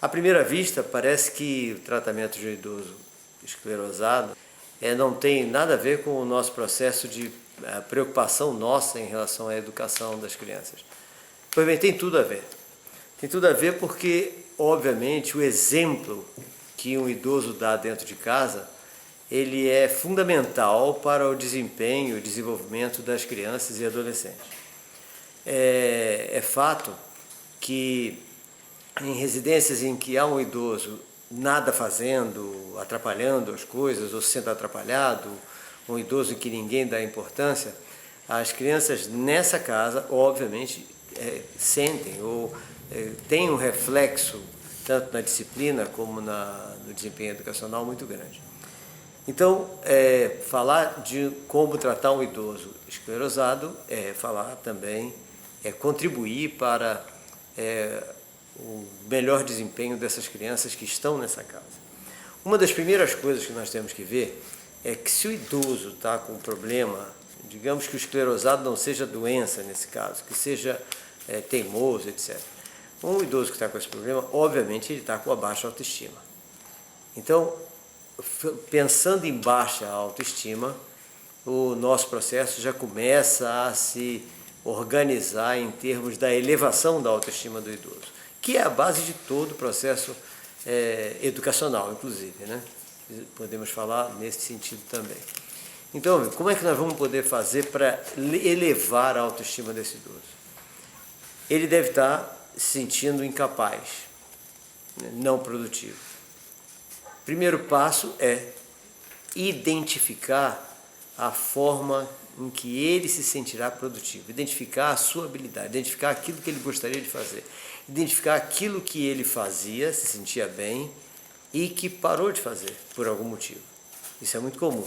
À primeira vista, parece que o tratamento de um idoso esclerosado não tem nada a ver com o nosso processo de preocupação nossa em relação à educação das crianças. Pois bem, tem tudo a ver. Tem tudo a ver porque, obviamente, o exemplo que um idoso dá dentro de casa, ele é fundamental para o desempenho e o desenvolvimento das crianças e adolescentes. É fato que em residências em que há um idoso nada fazendo, atrapalhando as coisas ou sendo atrapalhado, um idoso em que ninguém dá importância, as crianças nessa casa, obviamente, sentem ou têm um reflexo, tanto na disciplina como no desempenho educacional, muito grande. Então, falar de como tratar um idoso esclerosado falar também, contribuir para o melhor desempenho dessas crianças que estão nessa casa. Uma das primeiras coisas que nós temos que ver é que se o idoso está com um problema, digamos que o esclerosado não seja doença nesse caso, que seja teimoso, etc. Um idoso que está com esse problema, obviamente, ele está com a baixa autoestima. Então, pensando em baixa autoestima, o nosso processo já começa a se organizar em termos da elevação da autoestima do idoso, que é a base de todo o processo educacional, inclusive, né? Podemos falar nesse sentido também. Então, como é que nós vamos poder fazer para elevar a autoestima desse idoso? Ele deve estar se sentindo incapaz, não produtivo. Primeiro passo é identificar a forma em que ele se sentirá produtivo, identificar a sua habilidade, identificar aquilo que ele gostaria de fazer, identificar aquilo que ele fazia, se sentia bem e que parou de fazer por algum motivo. Isso é muito comum.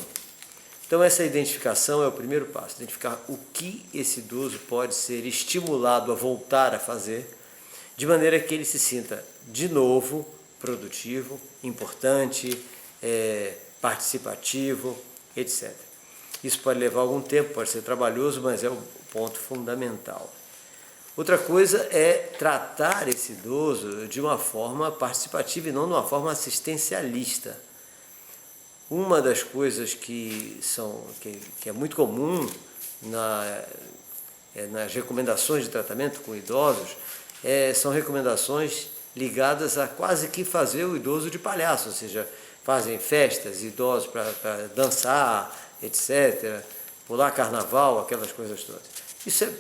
Então essa identificação é o primeiro passo, identificar o que esse idoso pode ser estimulado a voltar a fazer, de maneira que ele se sinta de novo produtivo, importante, participativo, etc. Isso pode levar algum tempo, pode ser trabalhoso, mas é o ponto fundamental. Outra coisa é tratar esse idoso de uma forma participativa e não de uma forma assistencialista. Uma das coisas que é muito comum nas recomendações de tratamento com idosos são recomendações ligadas a quase que fazer o idoso de palhaço, ou seja, fazem festas, idosos para dançar, etc., pular carnaval, aquelas coisas todas. Isso é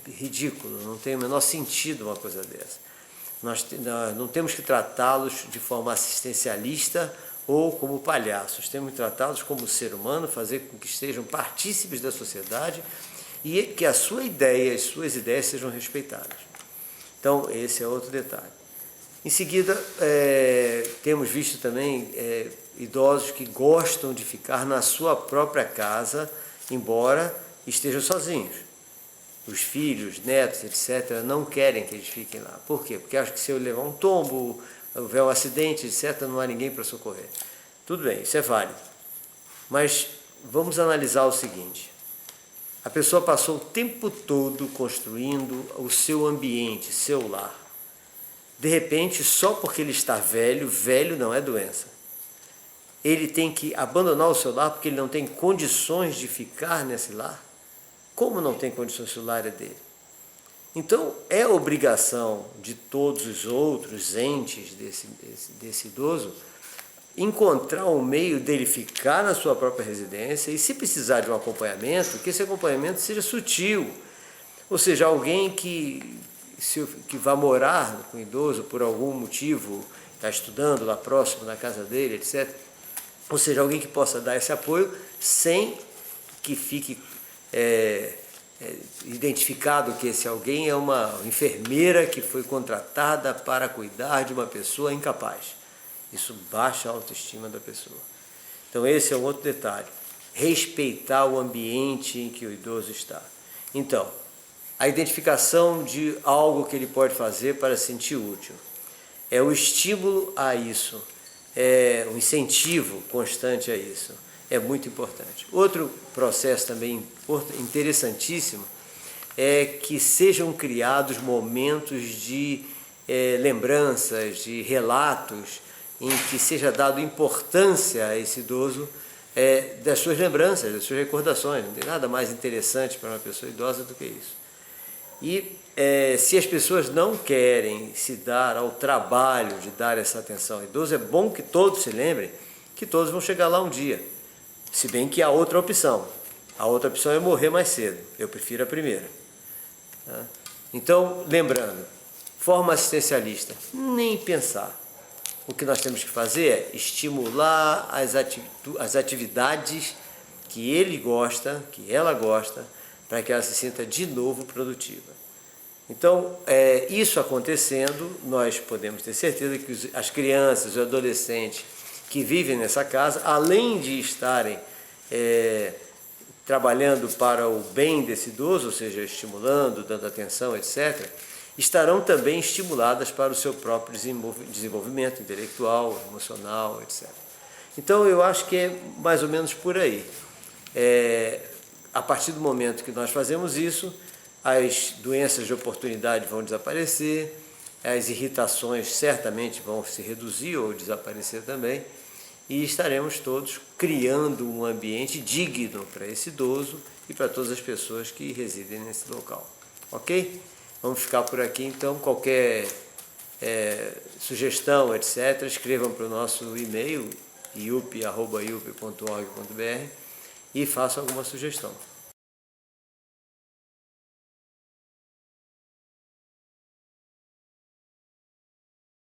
ridículo, não tem o menor sentido uma coisa dessa. Nós não temos que tratá-los de forma assistencialista ou como palhaços, temos que tratá-los como ser humano, fazer com que estejam partícipes da sociedade e que a sua ideia, as suas ideias sejam respeitadas. Então, esse é outro detalhe. Em seguida, temos visto também idosos que gostam de ficar na sua própria casa, embora estejam sozinhos. Os filhos, netos, etc., não querem que eles fiquem lá. Por quê? Porque acham que se eu levar um tombo, houver um acidente, etc., não há ninguém para socorrer. Tudo bem, isso é válido. Mas vamos analisar o seguinte. A pessoa passou o tempo todo construindo o seu ambiente, seu lar. De repente, só porque ele está velho, velho não é doença. Ele tem que abandonar o seu lar porque ele não tem condições de ficar nesse lar? Como não tem condições, se o lar é dele? Então, é obrigação de todos os outros entes desse idoso encontrar um meio dele ficar na sua própria residência e, se precisar de um acompanhamento, que esse acompanhamento seja sutil. Ou seja, alguém que vá morar com o idoso por algum motivo, está estudando lá próximo, na casa dele, etc. Ou seja, alguém que possa dar esse apoio sem que fique identificado que esse alguém é uma enfermeira que foi contratada para cuidar de uma pessoa incapaz. Isso baixa a autoestima da pessoa. Então esse é um outro detalhe. Respeitar o ambiente em que o idoso está. Então, a identificação de algo que ele pode fazer para se sentir útil. É o estímulo a isso, é o incentivo constante a isso. É muito importante. Outro processo também interessantíssimo é que sejam criados momentos de lembranças, de relatos em que seja dado importância a esse idoso, das suas lembranças, das suas recordações. Não tem nada mais interessante para uma pessoa idosa do que isso. E se as pessoas não querem se dar ao trabalho de dar essa atenção ao idoso, é bom que todos se lembrem que todos vão chegar lá um dia. Se bem que há outra opção. A outra opção é morrer mais cedo. Eu prefiro a primeira. Tá? Então, lembrando, forma assistencialista, nem pensar. O que nós temos que fazer é estimular as atividades que ele gosta, que ela gosta, para que ela se sinta de novo produtiva. Então, isso acontecendo, nós podemos ter certeza que as crianças, os adolescentes que vivem nessa casa, além de estarem trabalhando para o bem desse idoso, ou seja, estimulando, dando atenção, etc., estarão também estimuladas para o seu próprio desenvolvimento intelectual, emocional, etc. Então, eu acho que é mais ou menos por aí. A partir do momento que nós fazemos isso, as doenças de oportunidade vão desaparecer, as irritações certamente vão se reduzir ou desaparecer também, e estaremos todos criando um ambiente digno para esse idoso e para todas as pessoas que residem nesse local. Ok? Vamos ficar por aqui, então. Qualquer sugestão, etc., escrevam para o nosso e-mail, iup.org.br, e façam alguma sugestão.